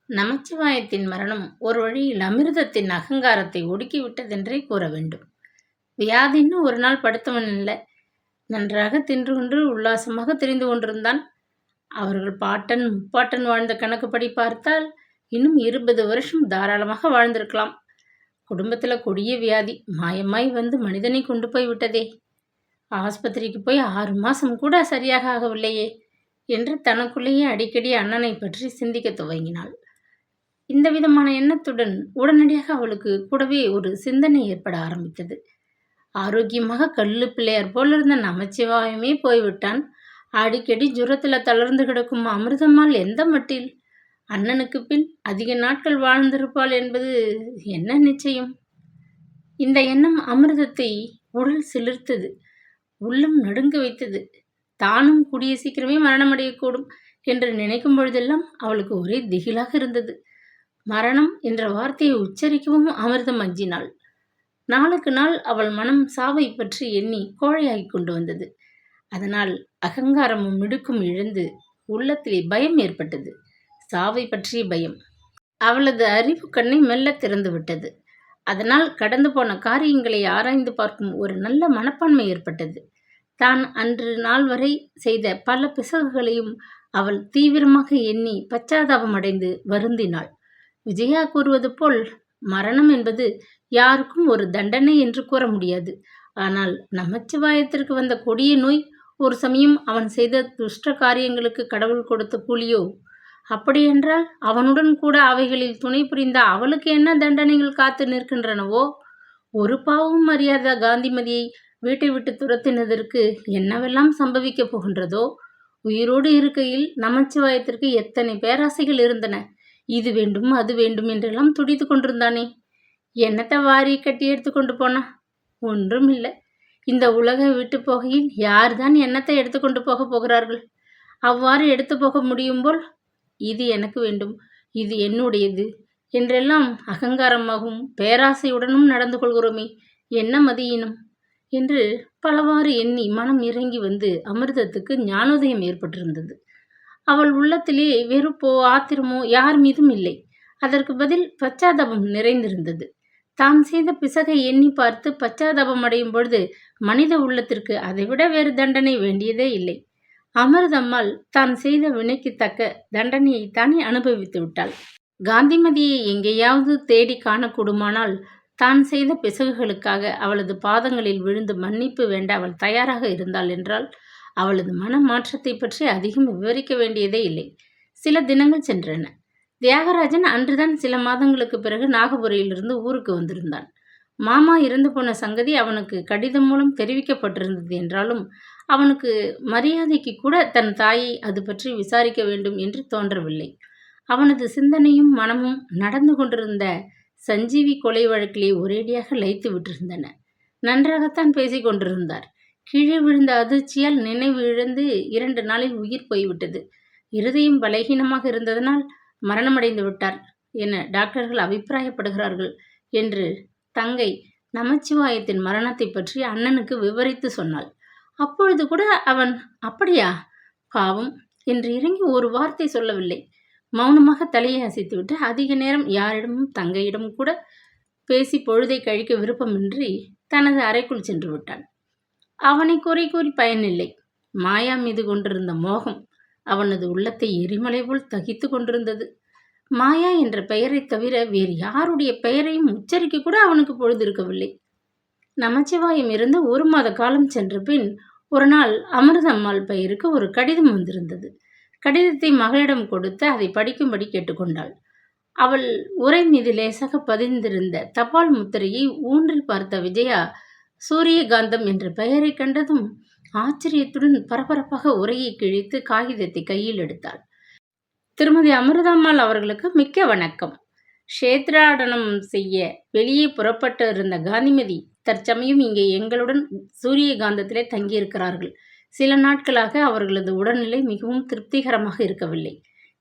நமச்சிவாயத்தின் மரணம் ஒரு வழியில் அமிர்தத்தின் அகங்காரத்தை ஒடுக்கிவிட்டதென்றே கூற வேண்டும். வியாதின்னு ஒரு நாள் படுத்தவன் இல்லை. நன்றாக தின்று கொண்டு உல்லாசமாக திரிந்து கொண்டிருந்தான். அவர்கள் பாட்டன் முப்பாட்டன் வாழ்ந்த கணக்குப்படி பார்த்தால் இன்னும் 20 வருஷம் தாராளமாக வாழ்ந்திருக்கலாம். குடும்பத்தில் கொடிய வியாதி மாயமாய் வந்து மனிதனை கொண்டு போய் விட்டதே. ஆஸ்பத்திரிக்கு போய் 6 மாசம் கூட சரியாக ஆகவில்லையே என்று தனக்குள்ளேயே அடிக்கடி அண்ணனை பற்றி சிந்திக்க துவங்கினாள். இந்த விதமான எண்ணத்துடன் உடனடியாக அவளுக்கு கூடவே ஒரு சிந்தனை ஏற்பட ஆரம்பித்தது. ஆரோக்கியமாக கல்லு பிள்ளையார் போல இருந்த நமச்சிவாயமே போய்விட்டான். அடிக்கடி ஜுரத்தில் தளர்ந்து கிடக்கும் அமிர்தம்மாள் எந்த மட்டில்? அண்ணனுக்கு பின் அதிக நாட்கள் வாழ்ந்திருப்பாள் என்பது என்ன நிச்சயம்? இந்த எண்ணம் அமிர்தத்தை உடல் சிலிர்த்தது, உள்ளம் நடுங்க வைத்தது. தானும் கூடிய சீக்கிரமே மரணமடையக்கூடும் என்று நினைக்கும் பொழுதெல்லாம் அவளுக்கு ஒரே திகிலாக இருந்தது. மரணம் என்ற வார்த்தையை உச்சரிக்கவும் அமிர்தம் அஞ்சினாள். நாளுக்கு நாள் அவள் மனம் சாவை பற்றி எண்ணி கோழையாகி கொண்டு வந்தது. அதனால் அகங்காரமும் மிடுக்கும் இழந்து உள்ளத்திலே பயம் ஏற்பட்டது. சாவை பற்றிய பயம். அவளது அறிவு கண்ணை மெல்ல திறந்து விட்டது. அதனால் கடந்து போன காரியங்களை ஆராய்ந்து பார்க்கும் ஒரு நல்ல மனப்பான்மை ஏற்பட்டது. தான் அன்று நாள் வரை செய்த பல பிசகுகளையும் அவள் தீவிரமாக எண்ணி பச்சாதாபம் அடைந்து வருந்தினாள். விஜயா கூறுவது போல் மரணம் என்பது யாருக்கும் ஒரு தண்டனை என்று கூற முடியாது. ஆனால் நமச்சிவாயத்திற்கு வந்த கொடிய நோய் ஒரு சமயம் அவன் செய்த துஷ்ட காரியங்களுக்கு கடவுள் கொடுத்த கூலியோ? அப்படியென்றால் அவனுடன் கூட அவைகளில் துணை புரிந்த அவளுக்கு என்ன தண்டனைகள் காத்து நிற்கின்றனவோ? ஒரு பாவமும் அறியாத காந்திமதியை வீட்டை விட்டு துரத்தினதற்கு என்னவெல்லாம் சம்பவிக்கப் போகின்றதோ? உயிரோடு இருக்கையில் நமச்சிவாயத்திற்கு எத்தனை பேராசைகள் இருந்தன. இது வேண்டும் அது வேண்டும் என்றெல்லாம் துடித்து கொண்டிருந்தானே. என்னத்தை வாரி கட்டி எடுத்து கொண்டு போனா? ஒன்றும் இல்லை. இந்த உலகை விட்டு போகையில் யார்தான் என்னத்தை எடுத்துக்கொண்டு போக போகிறார்கள்? அவ்வாறு எடுத்து போக முடியும் போல் இது எனக்கு வேண்டும், இது என்னுடையது என்றெல்லாம் அகங்காரமாகவும் பேராசையுடனும் நடந்து கொள்கிறோமே, என்ன மதியினம் என்று பலவாறு எண்ணி மனம் இறங்கி வந்து அமிர்தத்துக்கு ஞானோதயம் ஏற்பட்டிருந்தது. அவள் உள்ளத்திலே வெறுப்போ ஆத்திரமோ யார் மீதும் இல்லை. அதற்கு பதில் பச்சாதாபம் நிறைந்திருந்தது. தான் செய்த பிசகை எண்ணி பார்த்து பச்சாதாபம் அடையும் பொழுது மனித உள்ளத்திற்கு அதைவிட வேறு தண்டனை வேண்டியதே இல்லை. அமிர்தம்மாள் தான் செய்த வினைக்கு தக்க தண்டனையைத்தானே அனுபவித்து விட்டாள். காந்திமதியை எங்கேயாவது தேடி காணக்கூடுமானால் தான் செய்த பிசகுகளுக்காக அவளது பாதங்களில் விழுந்து மன்னிப்பு வேண்ட அவள் தயாராக இருந்தாள் என்றால் அவளது மன மாற்றத்தை பற்றி அதிகம் விவரிக்க வேண்டியதே இல்லை. சில தினங்கள் சென்றன. தியாகராஜன் அன்றுதான் சில மாதங்களுக்கு பிறகு நாகபுரியிலிருந்து ஊருக்கு வந்திருந்தான். மாமா இறந்து போன சங்கதி அவனுக்கு கடிதம் மூலம் தெரிவிக்கப்பட்டிருந்தது என்றாலும் அவனுக்கு மரியாதைக்கு கூட தன் தாயை அது பற்றி விசாரிக்க வேண்டும் என்று தோன்றவில்லை. அவனது சிந்தனையும் மனமும் நடந்து கொண்டிருந்த சஞ்சீவி கொலை வழக்கிலே ஒரேடியாக லயித்து விட்டிருந்தன. நன்றாகத்தான் பேசிக் கொண்டிருந்தார். கீழே விழுந்த அதிர்ச்சியால் நினைவு இழந்து 2 நாளில் உயிர் போய்விட்டது. இருதயம் பலகீனமாக இருந்ததனால் மரணமடைந்து விட்டார் என டாக்டர்கள் அபிப்பிராயப்படுகிறார்கள் என்று தங்கை நமச்சிவாயத்தின் மரணத்தை பற்றி அண்ணனுக்கு விவரித்து சொன்னாள். அப்பொழுது கூட அவன் அப்படியா, பாவம் என்று இறங்கி ஒரு வார்த்தை சொல்லவில்லை. மௌனமாக தலையை அசைத்துவிட்டு அதிக நேரம் யாரிடமும் தங்கையிடம் கூட பேசி பொழுதை கழிக்க விருப்பமின்றி தனது அறைக்குள் சென்று விட்டான். அவனை குறை கூறி பயனில்லை. மாயா மீது கொண்டிருந்த மோகம் அவனது உள்ளத்தை எரிமலை போல் தகித்து கொண்டிருந்தது. மாயா என்ற பெயரை தவிர வேறு யாருடைய பெயரையும் உச்சரிக்க கூட அவனுக்கு பொழுது இருக்கவில்லை. நமச்சிவாயம் இருந்து 1 மாத காலம் சென்ற பின் ஒரு நாள் அமிர்தம்மாள் பெயருக்கு ஒரு கடிதம் வந்திருந்தது. கடிதத்தை மகளிடம் கொடுத்து அதை படிக்கும்படி கேட்டுக்கொண்டாள். அவள் உரை மீது லேசாக பதிந்திருந்த தபால் முத்திரையை ஊன்றி பார்த்த விஜயா சூரியகாந்தம் என்ற பெயரை கண்டதும் ஆச்சரியத்துடன் பரபரப்பாக உரையை கிழித்து காகிதத்தை கையில் எடுத்தாள். திருமதி அமிர்தம்மாள் அவர்களுக்கு மிக்க வணக்கம். க்ஷேத்ராடனம் செய்ய வெளியே புறப்பட்டு இருந்த காந்திமதி தற்சமயம் இங்கே எங்களுடன் சூரியகாந்தத்திலே தங்கியிருக்கிறார்கள். சில நாட்களாக அவர்களது உடல்நிலை மிகவும் திருப்திகரமாக இருக்கவில்லை.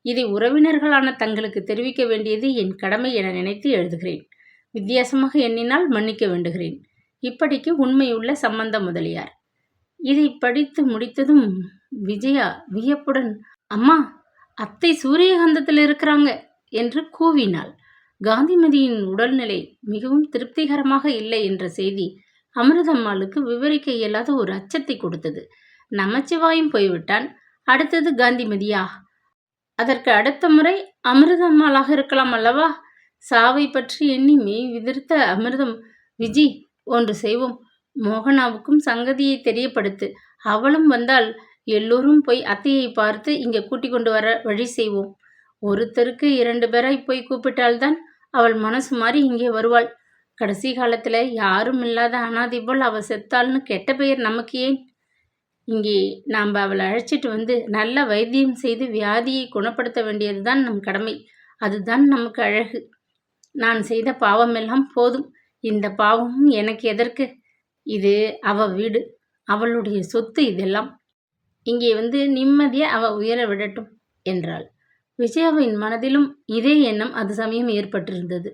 இதை உறவினர்களான தங்களுக்கு தெரிவிக்க வேண்டியது என் கடமை என நினைத்து எழுதுகிறேன். வித்தியாசமாக எண்ணினால் மன்னிக்க வேண்டுகிறேன். இப்படிக்கு உண்மையுள்ள சம்பந்த முதலியார். இதை படித்து முடித்ததும் விஜயா வியப்புடன், அம்மா, அத்தை சூரியகாந்தத்தில் இருக்கிறாங்க என்று கூவினாள். காந்திமதியின் உடல்நிலை மிகவும் திருப்திகரமாக இல்லை என்ற செய்தி அமிர்தம்மாளுக்கு விவரிக்க இயலாத ஒரு அச்சத்தை கொடுத்தது. நமச்சிவாயும் போய்விட்டான், அடுத்தது காந்திமதியா? அதற்கு அடுத்த முறை அமிர்தம்மாளாக இருக்கலாம் அல்லவா? சாவை பற்றி எண்ணி மெய் விதிர்த்த அமிர்தம், விஜி, ஒன்று செய்வோம். மோகனாவுக்கும் சங்கதியை தெரியப்படுத்து. அவளும் வந்தால் எல்லோரும் போய் அத்தையை பார்த்து இங்கே கூட்டிக் கொண்டு வர வழி செய்வோம். ஒருத்தருக்கு 2 பேராய் போய் கூப்பிட்டால்தான் அவள் மனசு மாறி இங்கே வருவாள். கடைசி காலத்துல யாரும் இல்லாத அனாதை போல் அவள் செத்தாள்னு கெட்ட பெயர் நமக்கு ஏன்? இங்கே நாம் அவளை அழைச்சிட்டு வந்து நல்ல வைத்தியம் செய்து வியாதியை குணப்படுத்த வேண்டியதுதான் நம் கடமை. அதுதான் நமக்கு அழகு. நான் செய்த பாவமெல்லாம் போதும். இந்த பாவமும் எனக்கு எதற்கு? இது அவ வீடு, அவளுடைய சொத்து. இதெல்லாம் இங்கே வந்து நிம்மதியா அவ உயர விடட்டும் என்றாள். விஜயாவின் மனதிலும் இதே எண்ணம் அது சமயம் ஏற்பட்டிருந்தது.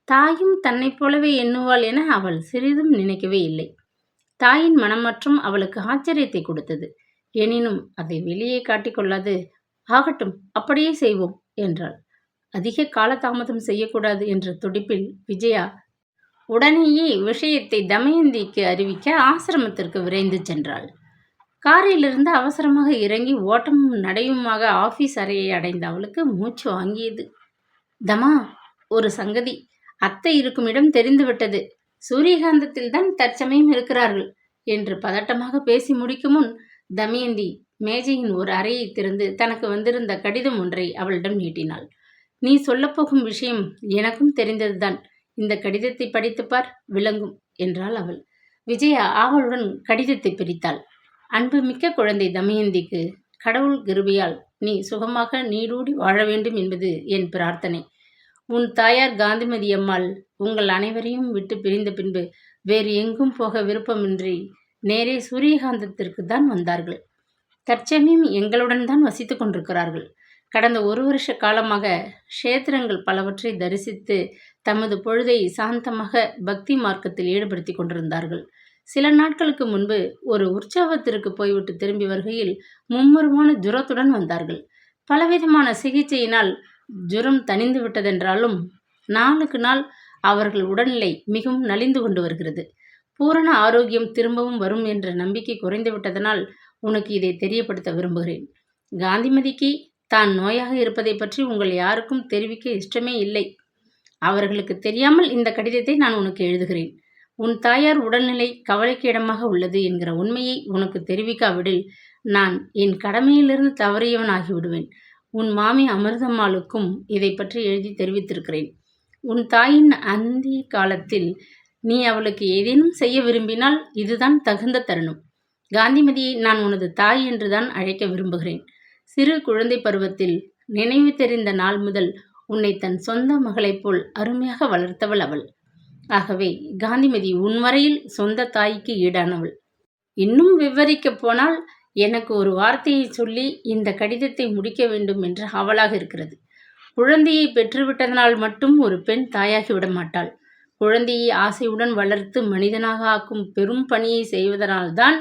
தாயும் தன்னை போலவே எண்ணுவாள் என அவள் சிறிதும் நினைக்கவே இல்லை. தாயின் மனமாற்றம் அவளுக்கு ஆச்சரியத்தை கொடுத்தது. எனினும் அதை வெளியே காட்டிக்கொள்ளாது, ஆகட்டும், அப்படியே செய்வோம் என்றாள். அதிக காலதாமதம் செய்யக்கூடாது என்ற துடிப்பில் விஜயா உடனேயே விஷயத்தை தமயந்திக்கு அறிவிக்க ஆசிரமத்திற்கு விரைந்து சென்றாள். காரிலிருந்து அவசரமாக இறங்கி ஓட்டமும் நடையுமாக ஆபீஸ் அறையை அடைந்த அவளுக்கு மூச்சு வாங்கியது. தமா, ஒரு சங்கதி. அத்தை இருக்கும் இடம் தெரிந்துவிட்டது. சூரியகாந்தத்தில் தான் தற்சமயம் இருக்கிறார்கள் என்று பதட்டமாக பேசி முடிக்கும் முன் தமயந்தி மேஜையின் ஒரு அறையை திறந்து தனக்கு வந்திருந்த கடிதம் ஒன்றை அவளிடம் நீட்டினாள். நீ சொல்லப்போகும் விஷயம் எனக்கும் தெரிந்ததுதான். இந்த கடிதத்தை படித்துப்பார், விளங்கும் என்றாள் அவள். விஜயா ஆவலுடன் கடிதத்தை பிரித்தாள். அன்புமிக்க குழந்தை தமயந்திக்கு, கடவுள் கிருபையால் நீ சுகமாக நீடூடி வாழ வேண்டும் என்பது என் பிரார்த்தனை. உன் தாயார் காந்திமதி அம்மாள் உங்கள் அனைவரையும் விட்டு பிரிந்த பின்பு வேறு எங்கும் போக விருப்பமின்றி நேரே சூரியகாந்தத்திற்கு தான் வந்தார்கள். தற்சமயம் எங்களுடன் தான் வசித்து கொண்டிருக்கிறார்கள். கடந்த 1 வருஷ காலமாக க்ஷேத்திரங்கள் பலவற்றை தரிசித்து தமது பொழுதை சாந்தமாக பக்தி மார்க்கத்தில் ஈடுபடுத்தி கொண்டிருந்தார்கள். சில நாட்களுக்கு முன்பு ஒரு உற்சவத்திற்கு போய்விட்டு திரும்பி வருகையில் மும்முரமான ஜுரத்துடன் வந்தார்கள். பலவிதமான சிகிச்சையினால் ஜுரம் தணிந்து விட்டதென்றாலும் நாளுக்கு நாள் அவர்கள் உடல்நிலை மிகவும் நலிந்து கொண்டு வருகிறது. பூரண ஆரோக்கியம் திரும்பவும் வரும் என்ற நம்பிக்கை குறைந்து விட்டதனால் உனக்கு இதை தெரியப்படுத்த விரும்புகிறேன். காந்திமதிக்கு தான் நோயாக இருப்பதை பற்றி உங்கள் யாருக்கும் தெரிவிக்க இஷ்டமே இல்லை. அவர்களுக்கு தெரியாமல் இந்த கடிதத்தை நான் உனக்கு எழுதுகிறேன். உன் தாயார் உடல்நிலை கவலைக்கு இடமாக உள்ளது என்கிற உண்மையை உனக்கு தெரிவிக்காவிடில் நான் என் கடமையிலிருந்து தவறியவன் ஆகிவிடுவேன். உன் மாமி அமிர்தம்மாளுக்கும் இதை பற்றி எழுதி தெரிவித்திருக்கிறேன். உன் தாயின் அந்தி காலத்தில் நீ அவளுக்கு ஏதேனும் செய்ய விரும்பினால் இதுதான் தகுந்த தருணம். காந்திமதியை நான் உனது தாய் என்றுதான் அழைக்க விரும்புகிறேன். சிறு குழந்தை பருவத்தில் நினைவு தெரிந்த நாள் முதல் உன்னை தன் சொந்த மகளைப் போல் அருமையாக வளர்த்தவள் அவள். ஆகவே காந்திமதி உன் வரையில் சொந்த தாய்க்கு ஈடானவள். இன்னும் விவரிக்கப் போனால் எனக்கு ஒரு வார்த்தையை சொல்லி இந்த கடிதத்தை முடிக்க வேண்டும் என்று ஆவலாக இருக்கிறது. குழந்தையை பெற்றுவிட்டதனால் மட்டும் ஒரு பெண் தாயாகி விட மாட்டாள். குழந்தையை ஆசையுடன் வளர்த்து மனிதனாக ஆக்கும் பெரும் பணியை செய்வதனால்தான்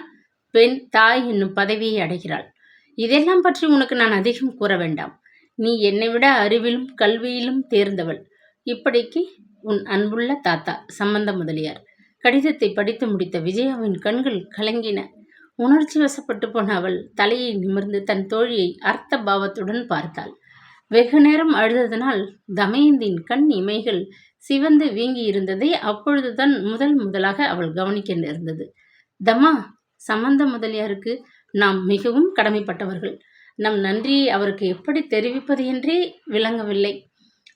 பெண் தாய் என்னும் பதவியை அடைகிறாள். இதெல்லாம் பற்றி உனக்கு நான் அதிகம் கூற வேண்டாம். நீ என்னை விட அறிவிலும் கல்வியிலும் தேர்ந்தவள். இப்படிக்கு உன் அன்புள்ள தாத்தா சம்பந்த முதலியார். கடிதத்தை படித்து முடித்த விஜயாவின் கண்கள் கலங்கின. உணர்ச்சி வசப்பட்டு போன அவள் தலையை நிமிர்ந்து தன் தோழியை அர்த்த பாவத்துடன் பார்த்தாள். வெகு நேரம் அழுததனால் தமயந்தின் கண் இமைகள் சிவந்து வீங்கி இருந்ததை அப்பொழுதுதான் முதலாக அவள் கவனிக்க நேர்ந்தது. தம்மா, சம்பந்த முதலியாருக்கு நாம் மிகவும் கடமைப்பட்டவர்கள். நம் நன்றியை அவருக்கு எப்படி தெரிவிப்பது என்றே விளங்கவில்லை.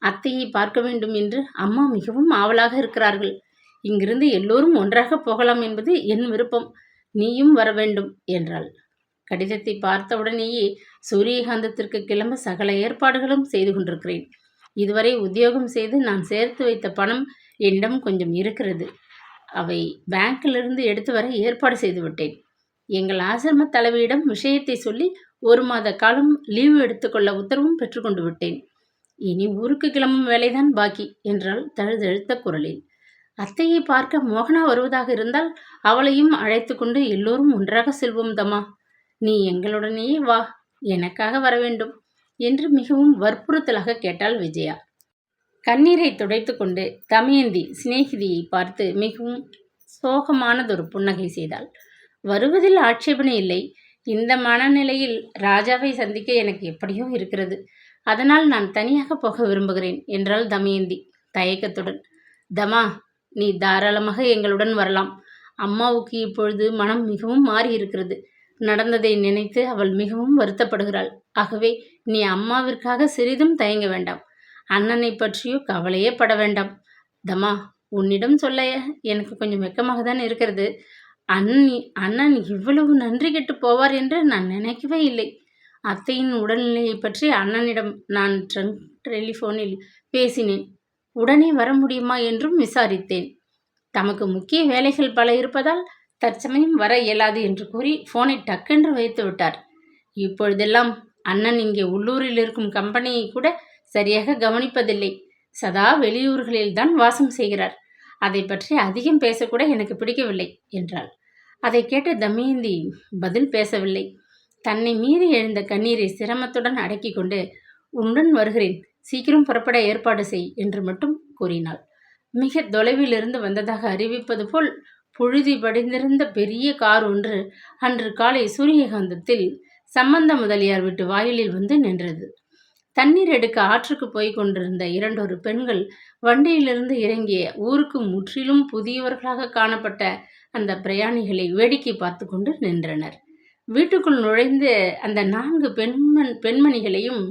அத்தையை பார்க்க வேண்டும் என்று அம்மா மிகவும் ஆவலாக இருக்கிறார்கள். இங்கிருந்து எல்லோரும் ஒன்றாக போகலாம் என்பது என் விருப்பம். நீயும் வர வேண்டும் என்றாள். கடிதத்தை பார்த்தவுடனேயே சூரியகாந்தத்திற்கு கிளம்ப சகல ஏற்பாடுகளும் செய்து கொண்டிருக்கிறேன். இதுவரை உத்தியோகம் செய்து நான் சேர்த்து வைத்த பணம் என்னிடம் கொஞ்சம் இருக்கிறது. அவை பேங்கிலிருந்து எடுத்து வர ஏற்பாடு செய்து விட்டேன். எங்கள் ஆசிரம தலைவியிடம் விஷயத்தை சொல்லி 1 மாத காலம் லீவு எடுத்துக்கொள்ள உத்தரவும் பெற்றுக்கொண்டு விட்டேன். இனி ஊருக்கு கிளம்பும் வேலைதான் பாக்கி என்றாள் தழுதழுத்த குரலில். அத்தையை பார்க்க மோகனா வருவதாக இருந்தால் அவளையும் அழைத்து கொண்டு எல்லோரும் ஒன்றாக செல்வோம் தம்மா. நீ எங்களுடனேயே வா, எனக்காக வர வேண்டும் என்று மிகவும் வற்புறுத்தலாக கேட்டாள் விஜயா. கண்ணீரை துடைத்து கொண்டு தமயந்தி சிநேகிதியை பார்த்து மிகவும் சோகமானதொரு புன்னகை செய்தாள். வருவதில் ஆட்சேபனை இல்லை. இந்த மனநிலையில் ராஜாவை சந்திக்க எனக்கு எப்படியோ இருக்கிறது. அதனால் நான் தனியாக போக விரும்புகிறேன் என்றாள் தமயந்தி தயக்கத்துடன். தமா, நீ தாராளமாக எங்களுடன் வரலாம். அம்மாவுக்கு இப்பொழுது மனம் மிகவும் மாறியிருக்கிறது. நடந்ததை நினைத்து அவள் மிகவும் வருத்தப்படுகிறாள். ஆகவே நீ அம்மாவிற்காக சிறிதும் தயங்க வேண்டாம். அண்ணனை பற்றியோ கவலையே பட வேண்டாம். தமா, உன்னிடம் சொல்ல எனக்கு கொஞ்சம் வெக்கமாக தான் இருக்கிறது. அண்ணன் இவ்வளவு நன்றி கெட்டு போவார் என்று நான் நினைக்கவே இல்லை. அத்தையின் உடல்நிலையை பற்றி அண்ணனிடம் நான் டெலிஃபோனில் பேசினேன். உடனே வர முடியுமா என்றும் விசாரித்தேன். தமக்கு முக்கிய வேலைகள் பல இருப்பதால் தற்சமயம் வர இயலாது என்று கூறி போனை டக்கென்று வைத்து விட்டார். இப்பொழுதெல்லாம் அண்ணன் இங்கே உள்ளூரில் இருக்கும் கம்பெனியை கூட சரியாக கவனிப்பதில்லை. சதா வெளியூர்களில்தான் வாசம் செய்கிறார். அதை பற்றி அதிகம் பேசக்கூட எனக்கு பிடிக்கவில்லை என்றாள். அதை கேட்ட தமயந்தி பதில் பேசவில்லை. தன்னை மீறி எழுந்த கண்ணீரை சிரமத்துடன் அடக்கி கொண்டு, உன்னுடன் வருகிறேன், சீக்கிரம் புறப்பட ஏற்பாடு செய் என்று மட்டும் கூறினாள். மிக தொலைவிலிருந்து வந்ததாக அறிவிப்பது போல் புழுதி படிந்திருந்த பெரிய கார் ஒன்று அன்று காலை சூரியகாந்தத்தில் சம்பந்த முதலியார் வீட்டு வாயிலில் வந்து நின்றது. தண்ணீர் எடுக்க ஆற்றுக்கு போய் கொண்டிருந்த இரண்டொரு பெண்கள் வண்டியிலிருந்து இறங்கிய ஊருக்கு முற்றிலும் புதியவர்களாக காணப்பட்ட அந்த பிரயாணிகளை வேடிக்கை பார்த்து கொண்டு நின்றனர். வீட்டுக்குள் நுழைந்த அந்த 4 பெண்மணிகளையும்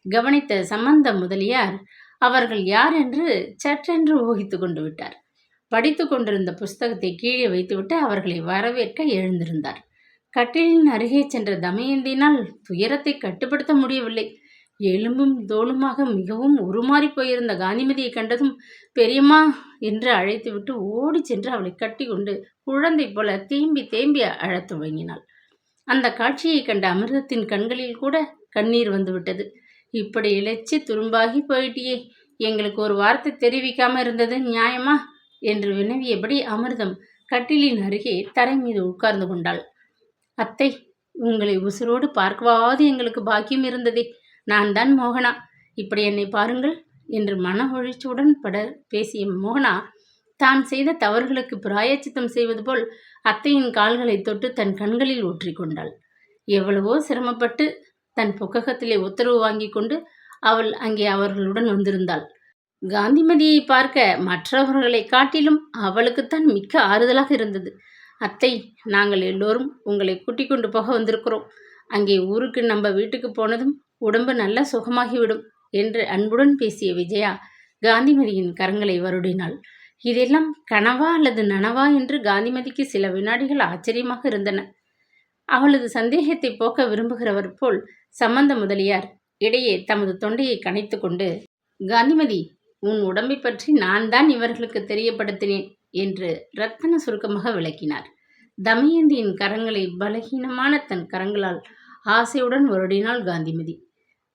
கவனித்த சம்பந்த முதலியார் அவர்கள் யார் என்று சற்றென்று ஊகித்து கொண்டு விட்டார். படித்து கொண்டிருந்த புஸ்தகத்தை கீழே வைத்துவிட்டு அவர்களை வரவேற்க எழுந்திருந்தார். கட்டிலின் அருகே சென்ற தமயந்தினால் துயரத்தை கட்டுப்படுத்த முடியவில்லை. எலும்பும் தோளுமாக மிகவும் உருமாறி போயிருந்த காந்திமதியை கண்டதும் பெரியம்மா என்று அழைத்துவிட்டு ஓடி சென்று அவளை கட்டி கொண்டு குழந்தை போல தேம்பி தேம்பி அழத் துவங்கினாள். அந்த காட்சியை கண்ட அமிர்தத்தின் கண்களில் கூட கண்ணீர் வந்துவிட்டது. இப்படி இழைச்சி துரும்பாகி போயிட்டியே, எங்களுக்கு ஒரு வார்த்தை தெரிவிக்காம இருந்தது நியாயமா என்று வினவியபடி அமிர்தம் கட்டிலின் அருகே தரை மீது உட்கார்ந்து கொண்டாள். அத்தை, உங்களை உசுரோடு பார்க்கவாவது எங்களுக்கு பாக்கியம் இருந்ததே. நான் தான் மோகனா. இப்படி என்னை பாருங்கள் என்று மன ஒழிச்சுடன் பேசிய மோகனா தான் செய்த தவறுகளுக்கு பிராயச்சித்தம் செய்வது போல் அத்தையின் கால்களை தொட்டு தன் கண்களில் ஊற்றி கொண்டாள். எவ்வளவோ சிரமப்பட்டு தன் புக்ககத்திலே உத்தரவு வாங்கி கொண்டு அவள் அங்கே அவர்களுடன் வந்திருந்தாள். காந்திமதியை பார்க்க மற்றவர்களை காட்டிலும் அவளுக்குத்தான் மிக்க ஆறுதலாக இருந்தது. அத்தை, நாங்கள் எல்லோரும் உங்களை கூட்டிக் கொண்டு போக வந்திருக்கிறோம். அங்கே ஊருக்கு நம்ம வீட்டுக்கு போனதும் உடம்பு நல்ல சுகமாகிவிடும் என்று அன்புடன் பேசிய விஜயா காந்திமதியின் கரங்களை வருடினாள். இதெல்லாம் கனவா அல்லது நனவா என்று காந்திமதிக்கு சில வினாடிகள் ஆச்சரியமாக இருந்தன. அவளது சந்தேகத்தை போக்க விரும்புகிறவர் போல் சம்பந்த முதலியார் இடையே தமது தொண்டையை கனைத்து கொண்டு, காந்திமதி, உன் உடம்பை பற்றி நான் தான் இவர்களுக்கு தெரியப்படுத்தினேன் என்று ரத்தன சுருக்கமாக விளக்கினார். தமயந்தியின் கரங்களை பலகீனமான தன் கரங்களால் ஆசையுடன் வருடினாள் காந்திமதி.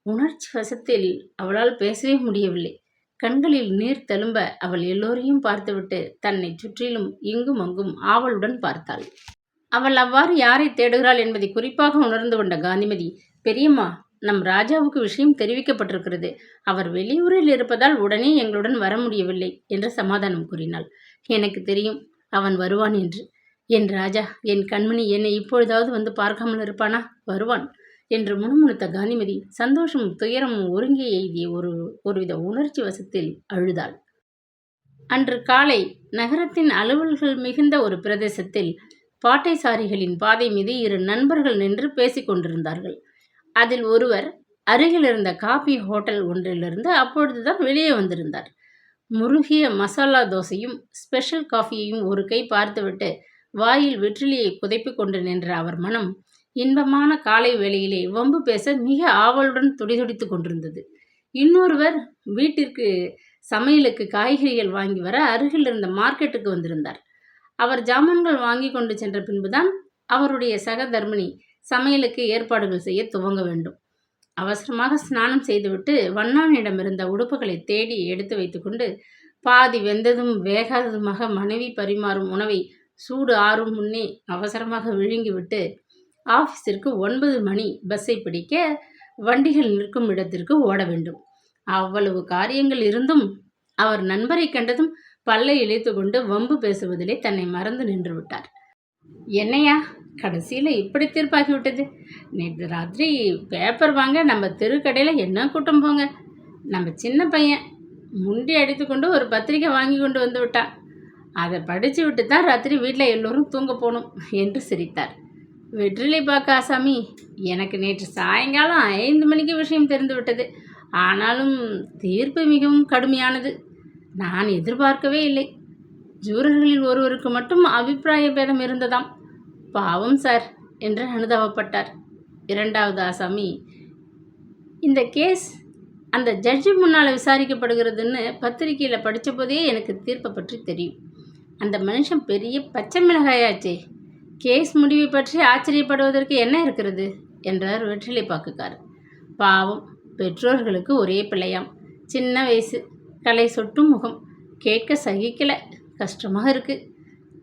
உணர்ச்சி வசத்தில் அவளால் பேசவே முடியவில்லை. கண்களில் நீர் தழும்ப அவள் எல்லோரையும் பார்த்துவிட்டு தன்னை சுற்றிலும் இங்கும் அங்கும் ஆவலுடன் பார்த்தாள். அவள் அவ்வாறு யாரை தேடுகிறாள் என்பதை குறிப்பாக உணர்ந்து கொண்ட காந்திமதி, பெரியம்மா, நம் ராஜாவுக்கு விஷயம் தெரிவிக்கப்பட்டிருக்கிறது. அவர் வெளியூரில் இருப்பதால் உடனே எங்களுடன் வர முடியவில்லை என்று சமாதானம் கூறினாள். எனக்கு தெரியும் அவன் வருவான் என்று. என் ராஜா, என் கண்மணி என்னை இப்பொழுதாவது வந்து பார்க்காமல் இருப்பானா? வருவான் என்று முணுமுணுத்த காந்திமதி சந்தோஷமும் துயரமும் ஒருங்கே எய்திய ஒருவித உணர்ச்சி வசத்தில் அழுதாள். அன்று காலை நகரத்தின் அலுவல்கள் மிகுந்த ஒரு பிரதேசத்தில் பாட்டைசாரிகளின் பாதை மீது 2 நண்பர்கள் நின்று பேசிக் கொண்டிருந்தார்கள். அதில் ஒருவர் அருகில் இருந்த காபி ஹோட்டல் ஒன்றிலிருந்து அப்பொழுதுதான் வெளியே வந்திருந்தார். முருகிய மசாலா தோசையும் ஸ்பெஷல் காஃபியையும் ஒரு கை பார்த்துவிட்டு வாயில் வெற்றிலையை புதைப்பு கொண்டு நின்ற அவர் மனம் இன்பமான காலை வேளையிலே வம்பு பேச மிக ஆவலுடன் துடிதுடித்து கொண்டிருந்தது. இன்னொருவர் வீட்டிற்கு சமையலுக்கு காய்கறிகள் வாங்கி வர அருகில் இருந்த மார்க்கெட்டுக்கு வந்திருந்தார். அவர் ஜாமான்கள் வாங்கி கொண்டு சென்ற பின்புதான் அவருடைய சக தர்மிணி சமையலுக்கு ஏற்பாடுகள் செய்ய துவங்க வேண்டும். அவசரமாக ஸ்நானம் செய்துவிட்டு வண்ணானிடமிருந்த உடுப்புகளை தேடி எடுத்து வைத்துக்கொண்டு பாதி வெந்ததும் வேகாததுமாக மனைவி பரிமாறும் உணவை சூடு ஆறும் முன்னே அவசரமாக விழுங்கிவிட்டு ஆஃபீஸிற்கு 9 மணி பஸ்ஸை பிடிக்க வண்டிகள் நிற்கும் இடத்திற்கு ஓட வேண்டும். அவ்வளவு காரியங்கள் இருந்தும் அவர் நண்பரை கண்டதும் பல்லை இழைத்து கொண்டு வம்பு பேசுவதிலே தன்னை மறந்து நின்று விட்டார். என்னையா கடைசியில் இப்படி தீர்ப்பாகிவிட்டது? நேற்று ராத்திரி பேப்பர் வாங்க நம்ம தெருக்கடையில் என்ன கூட்டம் போங்க. நம்ம சின்ன பையன் முண்டி அடித்து கொண்டு ஒரு பத்திரிக்கை வாங்கி கொண்டு வந்து விட்டான். அதை படித்து விட்டு தான் ராத்திரி வீட்டில் எல்லோரும் தூங்க போகணும் என்று சிரித்தார். வெற்றிலை பாக்க ஆசாமி, எனக்கு நேற்று சாயங்காலம் 5 மணிக்கு விஷயம் தெரிந்து விட்டது. ஆனாலும் தீர்ப்பு மிகவும் கடுமையானது. நான் எதிர்பார்க்கவே இல்லை. ஜூரர்களில் ஒருவருக்கு மட்டும் அபிப்பிராய பேதம் இருந்ததாம். பாவம் சார் என்று அனுதாபப்பட்டார். இரண்டாவது ஆசாமி, இந்த கேஸ் அந்த ஜட்ஜி முன்னால் விசாரிக்கப்படுகிறதுன்னு பத்திரிக்கையில் படித்த போதே எனக்கு தீர்ப்பை பற்றி தெரியும். அந்த மனுஷன் பெரிய பச்சை மிளகாயாச்சே. கேஸ் முடிவை பற்றி ஆச்சரியப்படுவதற்கு என்ன இருக்கிறது என்றார் வெற்றிலை பாக்குக்காரர். பாவம், பெற்றோர்களுக்கு ஒரே பிள்ளையாம். சின்ன வயசு, கலை சொட்டும் முகம். கேட்க சகிக்கலை, கஷ்டமாக இருக்குது.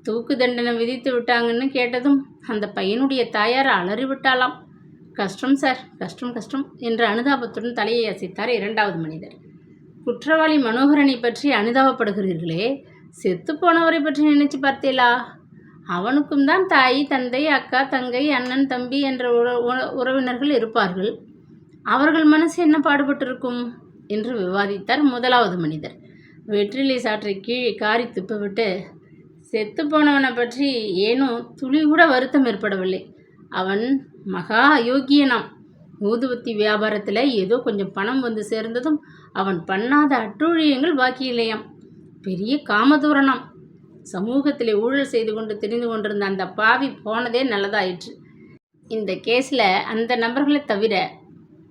தூக்கு தண்டனை விதித்து விட்டாங்கன்னு கேட்டதும் அந்த பையனுடைய தாயார் அலறி விட்டாலாம். கஷ்டம் சார், கஷ்டம் கஷ்டம் என்று அனுதாபத்துடன் தலையை அசைத்தார் இரண்டாவது மனிதர். குற்றவாளி மனோகரனை பற்றி அனுதாபப்படுகிறீர்களே, செத்து போனவரை பற்றி நினைச்சு பார்த்தீங்களா? அவனுக்கும் தான் தாய், தந்தை, அக்கா, தங்கை, அண்ணன், தம்பி என்ற உறவினர்கள் இருப்பார்கள். அவர்கள் மனசு என்ன பாடுபட்டிருக்கும் என்று விவாதித்தார் முதலாவது மனிதர். வெற்றிலை சாற்றை கீழே காரி துப்பிவிட்டு, செத்து போனவனை பற்றி ஏனோ துளி கூட வருத்தம் ஏற்படவில்லை. அவன் மகா அயோக்கியனாம். ஊதுவத்தி வியாபாரத்தில் ஏதோ கொஞ்சம் பணம் வந்து சேர்ந்ததும் அவன் பண்ணாத அட்டூழியங்கள் பாக்கி இல்லையாம். பெரிய காமதூரனாம். சமூகத்திலே ஊழல் செய்து கொண்டு தெரிந்து கொண்டிருந்த அந்த பாவி போனதே நல்லதாயிற்று. இந்த கேஸில் அந்த நபர்களை தவிர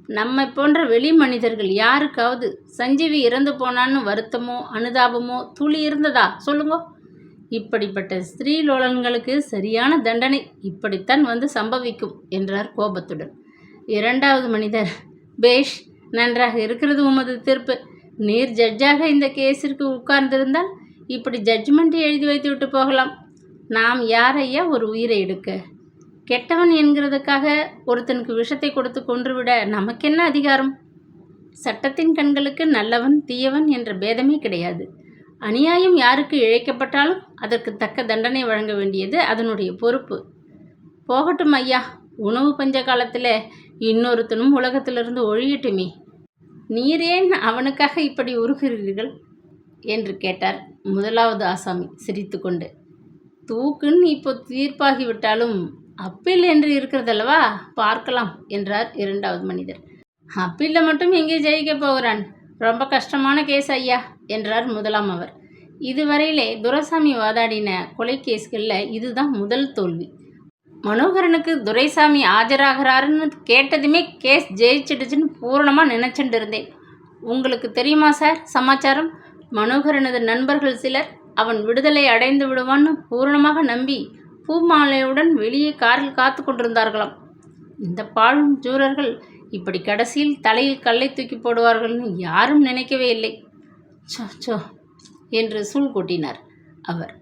நம்மை போன்ற வெளி மனிதர்கள் யாருக்காவது சஞ்சீவி இறந்து போனான்னு வருத்தமோ அனுதாபமோ துளி இருந்ததா சொல்லுங்க? இப்படிப்பட்ட ஸ்திரீலோலன்களுக்கு சரியான தண்டனை இப்படித்தான் வந்து சம்பவிக்கும் என்றார் கோபத்துடன். இரண்டாவது மனிதர், பேஷ், நன்றாக இருக்கிறது உமது தீர்ப்பு. நீர் ஜட்ஜாக இந்த கேஸிற்கு உட்கார்ந்திருந்தால் இப்படி ஜட்ஜ்மெண்ட் எழுதி வைத்து விட்டு போகலாம். நாம் யாரையா ஒரு உயிரை எடுக்க? கெட்டவன் என்கிறதுக்காக ஒருத்தனுக்கு விஷத்தை கொடுத்து கொன்றுவிட நமக்கென்ன அதிகாரம்? சட்டத்தின் கண்களுக்கு நல்லவன் தீயவன் என்ற பேதமே கிடையாது. அநியாயம் யாருக்கு இழைக்கப்பட்டாலும் அதற்கு தக்க தண்டனை வழங்க வேண்டியது அதனுடைய பொறுப்பு. போகட்டும் ஐயா, உணவு பஞ்ச காலத்தில் இன்னொருத்தனும் உலகத்திலிருந்து ஒழியட்டுமே. நீரேன் அவனுக்காக இப்படி உருகிறீர்கள் என்று கேட்டார் முதலாவது ஆசாமி சிரித்து கொண்டு. தூக்குன்னு இப்போ தீர்ப்பாகிவிட்டாலும் அப்பீல் என்று இருக்கிறதல்லவா, பார்க்கலாம் என்றார் இரண்டாவது மனிதர். அப்பீலில் மட்டும் எங்கே ஜெயிக்க போகிறான்? ரொம்ப கஷ்டமான கேஸ் ஐயா என்றார் முதலாம் அவர். இதுவரையிலே துரைசாமி வாதாடின கொலை கேஸ்களில் இதுதான் முதல் தோல்வி. மனோகரனுக்கு துரைசாமி ஆஜராகிறாருன்னு கேட்டதுமே கேஸ் ஜெயிச்சிடுச்சுன்னு பூரணமாக நினச்சிட்டு இருந்தேன். உங்களுக்கு தெரியுமா சார் சமாச்சாரம்? மனோகரனது நண்பர்கள் சிலர் அவன் விடுதலை அடைந்து விடுவான்னு பூரணமாக நம்பி பூமாலையுடன் வெளியே காரில் காத்து கொண்டிருந்தார்களாம். இந்த பாழும் ஜூரர்கள் இப்படி கடைசியில் தலையில் கல்லை தூக்கி போடுவார்கள்னு யாரும் நினைக்கவே இல்லை. சோ சோ என்று சூழ் கொட்டினார் அவர்.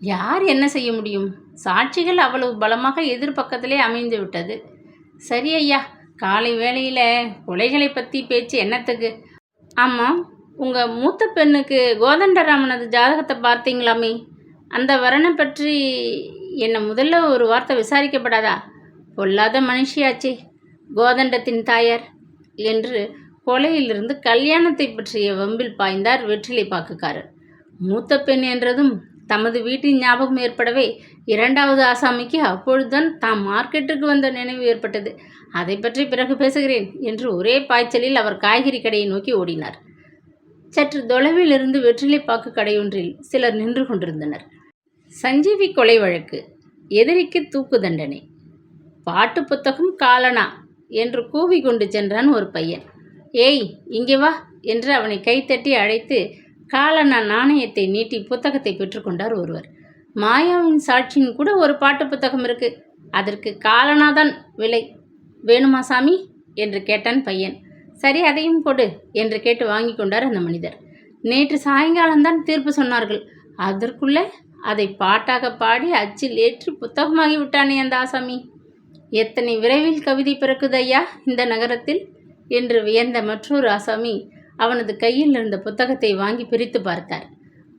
யார் என்ன செய்ய முடியும்? சாட்சிகள் அவ்வளவு பலமாக எதிர்பக்கத்திலே அமைந்து விட்டது. சரி ஐயா, காலை வேளையில் கொலைகளை பற்றி பேச்சு என்னத்துக்கு? ஆமாம், உங்கள் மூத்த பெண்ணுக்கு கோதண்டராமனது ஜாதகத்தை பார்த்தீங்களாமே, அந்த வரனை பற்றி என்னை முதல்ல ஒரு வார்த்தை விசாரிக்கப்படாதா? பொல்லாத மனுஷியாச்சே கோதண்டத்தின் தாயார் என்று கொலையிலிருந்து கல்யாணத்தை பற்றிய வம்பில் பாய்ந்தார் வெற்றிலை பாக்குக்காரர். மூத்த பெண் என்றதும் தமது வீட்டின் ஞாபகம் ஏற்படவே இரண்டாவது ஆசாமிக்கு அப்பொழுதுதான் தாம் மார்க்கெட்டுக்கு வந்த நினைவு ஏற்பட்டது. அதை பற்றி பிறகு பேசுகிறேன் என்று ஒரே பாய்ச்சலில் அவர் காய்கறி கடையை நோக்கி ஓடினார். சற்று தொலைவில் இருந்து வெற்றிலை பாக்கு கடையொன்றில் சிலர் நின்று கொண்டிருந்தனர். சஞ்சீவி கொலை வழக்கு, எதிரிக்கு தூக்கு தண்டனை, பாட்டு புத்தகம் காலனா என்று கூவி கொண்டு சென்றான் ஒரு பையன். ஏய் இங்கே வா என்று அவனை கைத்தட்டி அழைத்து காலனா நாணயத்தை நீட்டி புத்தகத்தை பெற்றுக்கொண்டார் ஒருவர். மாயாவின் சாட்சியின் கூட ஒரு பாட்டு புத்தகம் இருக்கு, அதற்கு காலனாதான் விலை. வேணுமா சாமி என்று கேட்டான் பையன். சரி அதையும் கொடு என்று கேட்டு வாங்கி கொண்டார் அந்த மனிதர். நேற்று சாயங்காலம்தான் தீர்ப்பு சொன்னார்கள், அதற்குள்ளே அதை பாட்டாக பாடி அச்சில் ஏற்றி புத்தகமாகி விட்டானே அந்த ஆசாமி. எத்தனை விரைவில் கவிதை பிறக்குது ஐயா இந்த நகரத்தில் என்று வியந்த மற்றொரு ஆசாமி அவனது கையில் இருந்த புத்தகத்தை வாங்கி பிரித்து பார்த்தார்.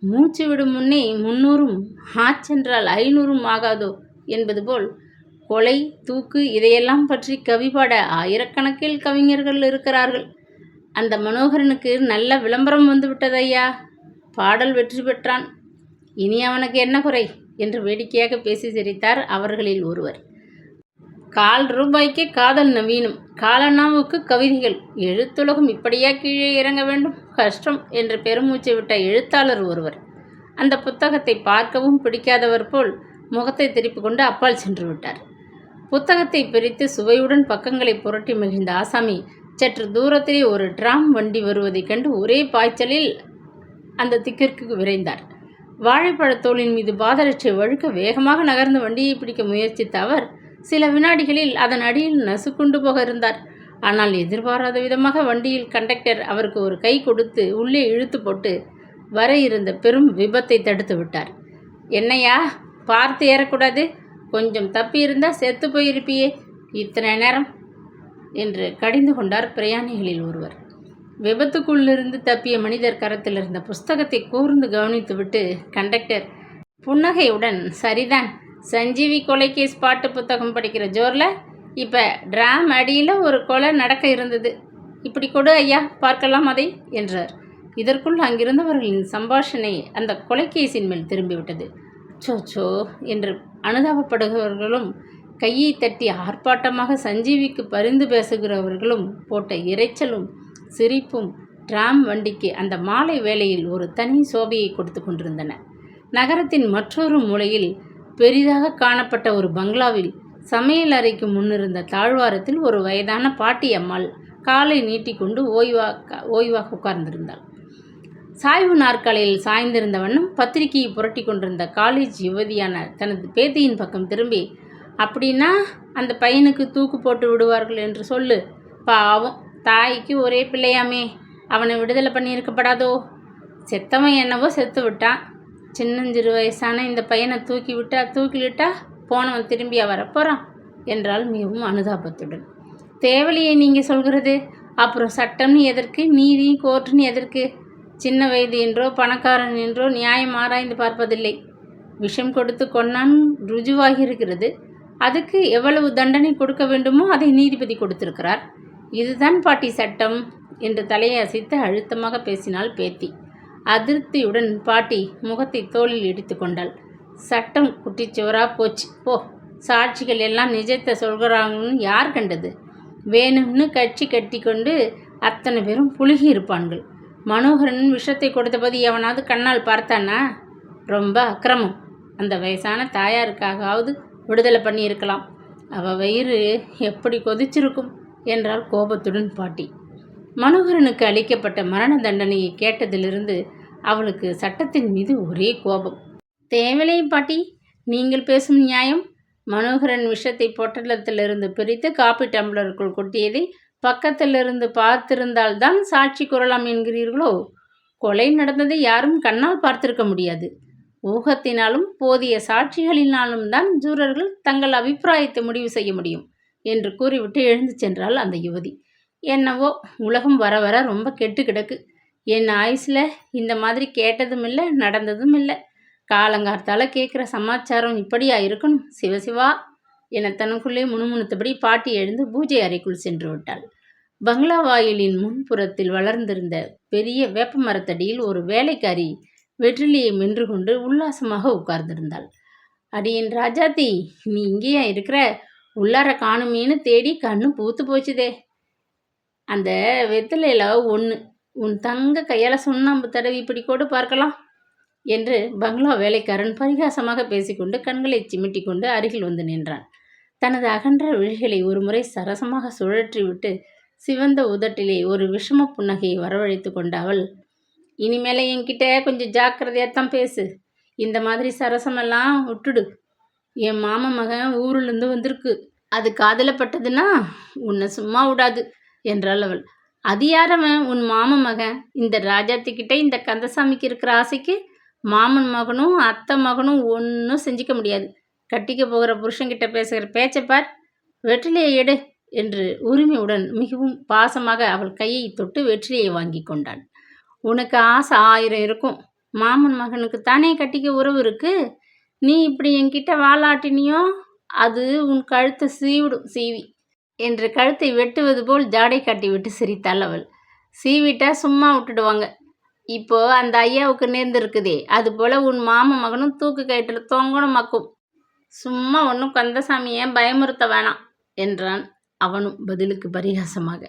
மூச்சு விடும் முன்னே 300ம் ஆச்சென்றால் 500ம் ஆகாதோ என்பது போல் கொலை, தூக்கு இதையெல்லாம் பற்றி கவி பாட ஆயிரக்கணக்கில் கவிஞர்கள் இருக்கிறார்கள். அந்த மனோகரனுக்கு நல்ல விளம்பரம் வந்து விட்டதையா. பாடல் வெற்றி பெற்றான். இனி அவனுக்கு என்ன குறை என்று வேடிக்கையாக பேசி சிரித்தார் அவர்களில் ஒருவர். ₹1 காதல் நவீனம், காலண்ணாவுக்கு கவிதைகள், எழுத்துலகம் இப்படியா கீழே இறங்க வேண்டும், கஷ்டம் என்று பெருமூச்சு விட்ட எழுத்தாளர் ஒருவர் அந்த புத்தகத்தை பார்க்கவும் பிடிக்காதவர் போல் முகத்தை திருப்பி கொண்டு அப்பால் சென்று விட்டார். புத்தகத்தை பிரித்து சுவையுடன் பக்கங்களை புரட்டி மகிழ்ந்த ஆசாமி சற்று தூரத்திலே ஒரு டிராம் வண்டி வருவதைக் கண்டு ஒரே பாய்ச்சலில் அந்த திக்கிற்கு விரைந்தார். வாழைப்பழத்தோளின் மீது பாதரட்சை வழுக்க வேகமாக நகர்ந்து வண்டியை பிடிக்க முயற்சித்த அவர் சில வினாடிகளில் அதன் அடியில் நசுக்குண்டு போக இருந்தார். ஆனால் எதிர்பாராத விதமாக வண்டியில் கண்டக்டர் அவருக்கு ஒரு கை கொடுத்து உள்ளே இழுத்து போட்டு வர இருந்த பெரும் விபத்தை தடுத்து விட்டார். என்னையா, பார்த்து ஏறக்கூடாது, கொஞ்சம் தப்பி இருந்தால் செத்து போயிருப்பியே, இத்தனை நேரம் என்று கடிந்து கொண்டார் பிரயாணிகளில் ஒருவர். விபத்துக்குள்ளிருந்து தப்பிய மனிதர் கரத்தில் இருந்த புஸ்தகத்தை கூர்ந்து கவனித்துவிட்டு கண்டக்டர் புன்னகையுடன், சரிதான், சஞ்சீவி கொலை கேஸ் பாட்டு புத்தகம் படிக்கிற ஜோரில் இப்போ டிராம் அடியில் ஒரு கொலை நடக்க இருந்தது, இப்படி கொடு ஐயா, பார்க்கலாம் அதை என்றார். இதற்குள் அங்கிருந்தவர்களின் சம்பாஷணை அந்த கொலைகேசின் மேல் திரும்பிவிட்டது. சோ என்று அனுதாபப்படுகிறவர்களும் கையை தட்டி ஆர்ப்பாட்டமாக சஞ்சீவிக்கு பரிந்து பேசுகிறவர்களும் போட்ட இரைச்சலும் சிரிப்பும் டிராம் வண்டிக்கு அந்த மாலை வேளையில் ஒரு தனி சோபையை கொடுத்து கொண்டிருந்தன. நகரத்தின் மற்றொரு மூலையில் பெரிதாக காணப்பட்ட ஒரு பங்களாவில் சமையல் அறைக்கு முன்னிருந்த தாழ்வாரத்தில் ஒரு வயதான பாட்டி அம்மாள் காலை நீட்டிக்கொண்டு ஓய்வாக உட்கார்ந்திருந்தாள். சாய்வு நாற்காலியில் சாய்ந்திருந்த வண்ணம் பத்திரிகையை புரட்டி கொண்டிருந்த காலேஜ் யுவதியான தனது பேத்தியின் பக்கம் திரும்பி, அப்படின்னா அந்த பையனுக்கு தூக்கு போட்டு விடுவார்கள் என்று சொல்லு, பாவம், தாய்க்கு ஒரே பிள்ளையாமே, அவனை விடுதலை பண்ணியிருக்கப்படாதோ, செத்தவன் என்னவோ செத்து விட்டான், சின்னஞ்சிறு வயசான இந்த பையனை தூக்கிலிட்டா போனவன் திரும்பியா வரப்போகிறான் என்றால் மிகவும் அனுதாபத்துடன். தேவலையை நீங்கள் சொல்கிறது, அப்புறம் சட்டம்னு எதற்கு, நீதி கோர்ட்டுன்னு எதற்கு, சின்ன வயது என்றோ பணக்காரன் என்றோ நியாயம் ஆராய்ந்து பார்ப்பதில்லை, விஷம் கொடுத்து கொன்னான் ருஜுவாகி இருக்கிறது, அதுக்கு எவ்வளவு தண்டனை கொடுக்க வேண்டுமோ அதை நீதிபதி கொடுத்திருக்கிறார், இதுதான் பாட்டி சட்டம் என்று தலையை அசைத்து அழுத்தமாக பேசினாள் பேத்தி. அதிருப்தியுடன் பாட்டி முகத்தை தோளில் இடித்து கொண்டாள். சட்டம் குட்டிச்சுவரா போச்சு போ, சாட்சிகள் எல்லாம் நிஜத்தை சொல்கிறாங்கன்னு யார் கண்டது, வேணும்னு கட்சி கட்டி கொண்டு அத்தனை பேரும் புழுகி இருப்பான்கள், மனோகரன் விஷத்தை கொடுத்தபோது எவனாவது கண்ணால் பார்த்தானா, ரொம்ப அக்கிரமம், அந்த வயசான தாயாருக்காகவாவது விடுதலை பண்ணியிருக்கலாம், அவள் வயிறு எப்படி கொதிச்சிருக்கும் என்றாள் கோபத்துடன் பாட்டி. மனோகரனுக்கு அளிக்கப்பட்ட மரண தண்டனையை கேட்டதிலிருந்து அவளுக்கு சட்டத்தின் மீது ஒரே கோபம். தேவலை பாட்டி, நீங்கள் பேசும் நியாயம், மனோகரன் விஷத்தை பொட்டலத்திலிருந்து பிரித்து காப்பி டம்ளருக்குள் கொட்டியதை பக்கத்திலிருந்து பார்த்திருந்தால்தான் சாட்சி கூறலாம் என்கிறீர்களோ? கொலை நடந்ததை யாரும் கண்ணால் பார்த்திருக்க முடியாது, ஊகத்தினாலும் போதிய சாட்சிகளினாலும் தான் ஜூரர்கள் தங்கள் அபிப்பிராயத்தை முடிவு செய்ய முடியும் என்று கூறிவிட்டு எழுந்து சென்றாள் அந்த யுவதி. என்னவோ உலகம் வர வர ரொம்ப கெட்டு கிடக்கு, என் ஆயுசில் இந்த மாதிரி கேட்டதும் இல்லை நடந்ததும் இல்லை, காலங்கார்த்தால கேட்குற சமாச்சாரம் இப்படியா இருக்கணும், சிவசிவா என தனக்குள்ளே முணுமுணுத்தபடி பாட்டி எழுந்து பூஜை அறைக்குள் சென்று விட்டாள். பங்களா வாயிலின் முன்புறத்தில் வளர்ந்திருந்த பெரிய வேப்ப மரத்தடியில் ஒரு வேலைக்காரி வெற்றிலையை மென்று கொண்டு உல்லாசமாக உட்கார்ந்திருந்தாள். அடியின் ராஜாத்தி, நீ இங்கேயா இருக்கிற, உள்ளார காணுமேனு தேடி கண்ணு பூத்து போச்சுதே, அந்த வெத்திலையில் ஒன்று உன் தங்க கையால் சுண்ணாம்பு தடவி இப்படி கூட பார்க்கலாம் என்று பங்களா வேலைக்காரன் பரிகாசமாக பேசிக்கொண்டு கண்களை சிமிட்டி கொண்டு அருகில் வந்து நின்றான். தனது அகன்ற விழிகளை ஒரு முறை சரசமாக சுழற்றிவிட்டு சிவந்த உதட்டிலே ஒரு விஷம புன்னகையை வரவழைத்து கொண்ட அவள், இனிமேல என்கிட்ட கொஞ்சம் ஜாக்கிரதையாகத்தான் பேசு, இந்த மாதிரி சரசமெல்லாம் விட்டுடு, என் மாமா மகன் ஊருலேருந்து வந்திருக்கு, அது காதலப்பட்டதுன்னா உன்னை சும்மா விடாது என்றாள் அவள். அது யாரவன் உன் மாமன் மகன், இந்த ராஜாத்திக்கிட்ட இந்த கந்தசாமிக்கு இருக்கிற ஆசைக்கு மாமன் மகனும் அத்தை மகனும் ஒன்றும் செஞ்சிக்க முடியாது, கட்டிக்க போகிற புருஷன்கிட்ட பேசுகிற பேச்சை பார், வெற்றிலையை எடு என்று உரிமையுடன் மிகவும் பாசமாக அவள் கையை தொட்டு வெற்றிலையை வாங்கி கொண்டான். உனக்கு ஆசை 1000 இருக்கும். மாமன் மகனுக்குத்தானே கட்டிக்க உறவு இருக்கு. நீ இப்படி என்கிட்ட வாலாட்டினியோ அது உன் கழுத்தை சீவிடும் சீவி என்று கழுத்தை வெட்டுவது போல் ஜாடை காட்டிவிட்டு சிரித்தாள் அவள். சீவிட்டா சும்மா விட்டுடுவாங்க. இப்போ அந்த ஐயாவுக்கு நேர்ந்திருக்குதே, அது போல உன் மாமன் மகனும் தூக்கு கயிற்றில் தொங்கணுமாக்கும். சும்மா ஒன்றும் கந்தசாமியை பயமுறுத்த வேணாம் என்றான் அவனும் பதிலுக்கு பரிகாசமாக.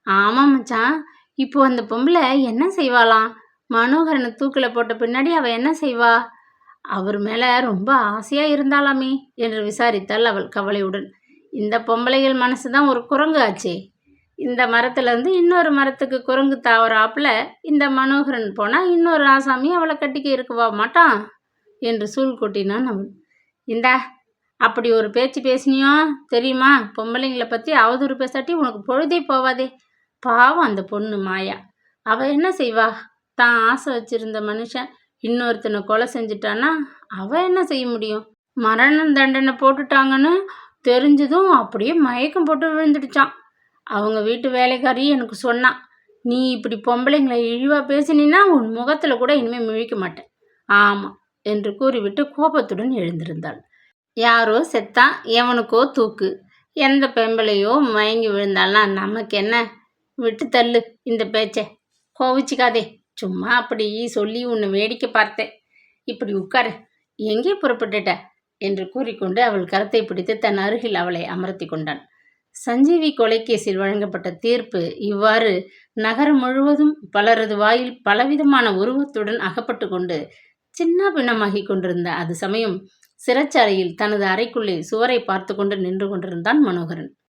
ஆமாம் மச்சான், இப்போ அந்த பொம்பளை என்ன செய்வாளாம்? மனோகரனை தூக்கில் போட்ட பின்னாடி அவள் என்ன செய்வா? அவர் மேலே ரொம்ப ஆசையாக இருந்தாலாமே என்று விசாரித்தாள் அவள் கவலையுடன். இந்த பொம்பளைகள் மனசு தான் ஒரு குரங்கு ஆச்சே. இந்த மரத்துலேருந்து இன்னொரு மரத்துக்கு குரங்கு தாவறாப்புல இந்த மனோகரன் போனால் இன்னொரு ஆசாமி அவளை கட்டிக்க இருக்குவா மாட்டான் என்று சூழ் கொட்டினான் அவன். இந்தா அப்படி ஒரு பேச்சு பேசினியோ தெரியுமா? பொம்பளைங்களை பற்றி அவதூறு பேசாட்டி உனக்கு பொழுதே போவாதே. பாவம் அந்த பொண்ணு மாயா. அவள் என்ன செய்வா? தான் ஆசை வச்சிருந்த மனுஷன் இன்னொருத்தனை கொலை செஞ்சிட்டான்னா அவள் என்ன செய்ய முடியும்? மரண தண்டனை போட்டுட்டாங்கன்னு தெரிஞ்சதும் அப்படியே மயக்கம் போட்டு விழுந்துடுச்சான். அவங்க வீட்டு வேலைக்காரி எனக்கு சொன்னான். நீ இப்படி பொம்பளைங்களை இழிவாக பேசினா உன் முகத்தில் கூட இனிமேல் முழிக்க மாட்டேன். ஆமாம் என்று கூறிவிட்டு கோபத்துடன் எழுந்திருந்தாள். யாரோ செத்தான், எவனுக்கோ தூக்கு. எந்த பெம்பளையோ மயங்கி விழுந்தாள்னா நமக்கு என்ன? விட்டு தள்ளு இந்த பேச்சை. கோவிச்சிக்காதே. சும்மா அப்படி சொல்லி உன்னை வேடிக்கை பார்த்தேன். இப்படி உட்காரு. எங்கே புறப்பட்டுட்ட என்று கூறிக்கொண்டு அவள் கரத்தை பிடித்து தன் அருகில் அவளை அமர்த்தி கொண்டான். சஞ்சீவி கொலைக்கேசில் வழங்கப்பட்ட தீர்ப்பு இவ்வாறு நகரம் முழுவதும் பலரது வாயில் பலவிதமான உருவத்துடன் அகப்பட்டு கொண்டு சின்ன பின்னமாகி கொண்டிருந்த அது சமயம் சிறைச்சாலையில் தனது அறைக்குள்ளே சுவரை பார்த்து கொண்டு நின்று கொண்டிருந்தான் மனோகரன்.